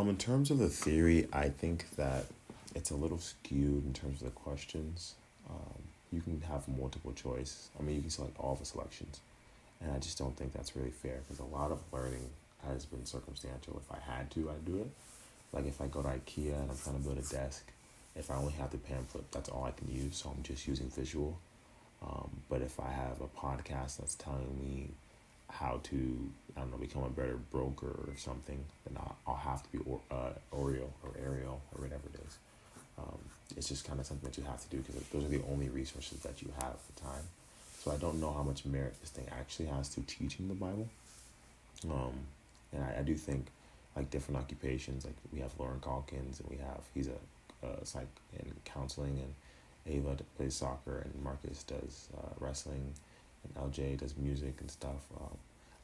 In terms of the theory, I think that it's a little skewed in terms of the questions. You can have multiple choice. I mean, you can select all the selections, and I just don't think that's really fair because a lot of learning has been circumstantial. If I had to, I'd do it. Like if I go to IKEA and I'm trying to build a desk, if I only have the pamphlet, that's all I can use. So I'm just using visual. But if I have a podcast that's telling me how to, I don't know, become a better broker or something, then I'll have to be Oreo or Ariel or whatever it is. It's just kind of something that you have to do because those are the only resources that you have at the time. So I don't know how much merit this thing actually has to teaching the Bible. And I do think like different occupations, like we have Lauren Calkins and he's a psych in counseling, and Ava plays soccer, and Marcus does wrestling, and LJ does music and stuff.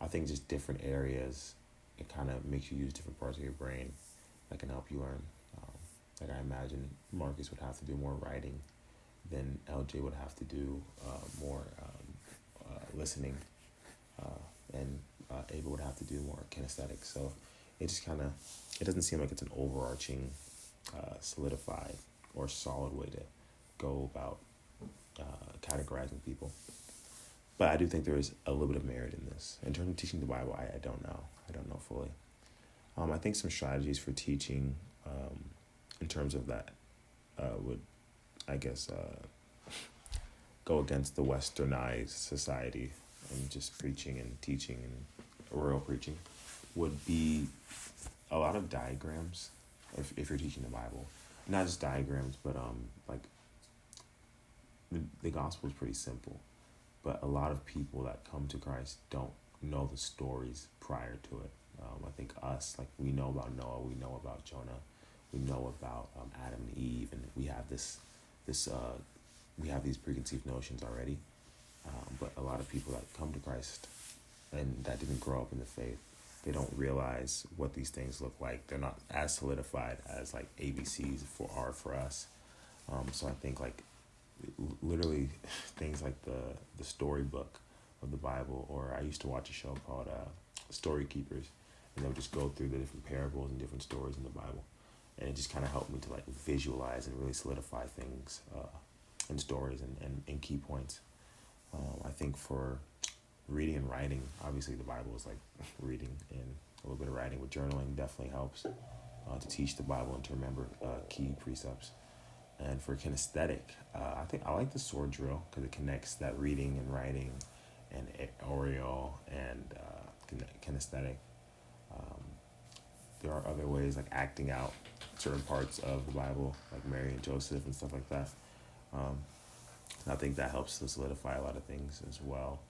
I think just different areas, it kind of makes you use different parts of your brain that can help you learn. Like I imagine Marcus would have to do more writing, then LJ would have to do more listening, and Ava would have to do more kinesthetics. So it just it doesn't seem like it's an overarching, solidified or solid way to go about categorizing people. But I do think there is a little bit of merit in this. In terms of teaching the Bible, I don't know. I don't know fully. I think some strategies for teaching in terms of that would, I guess, go against the westernized society and just preaching and teaching and oral preaching would be a lot of diagrams if you're teaching the Bible. Not just diagrams, but like the gospel is pretty simple. But a lot of people that come to Christ don't know the stories prior to it. I think us, like we know about Noah, we know about Jonah, we know about Adam and Eve, and we have we have these preconceived notions already. But a lot of people that come to Christ and that didn't grow up in the faith, they don't realize what these things look like. They're not as solidified as like ABCs are for us. So I think like literally things like the storybook of the Bible, or I used to watch a show called Story Keepers, and they would just go through the different parables and different stories in the Bible, and it just kind of helped me to like visualize and really solidify things in stories and key points. I think for reading and writing, obviously the Bible is like reading, and a little bit of writing with journaling definitely helps to teach the Bible and to remember key precepts. And for kinesthetic, I think I like the sword drill because it connects that reading and writing and Oreo and kinesthetic. There are other ways like acting out certain parts of the Bible, like Mary and Joseph and stuff like that. I think that helps to solidify a lot of things as well.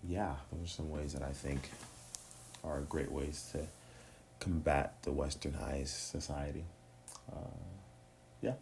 Yeah, those are some ways that I think are great ways to combat the westernized society. Yeah.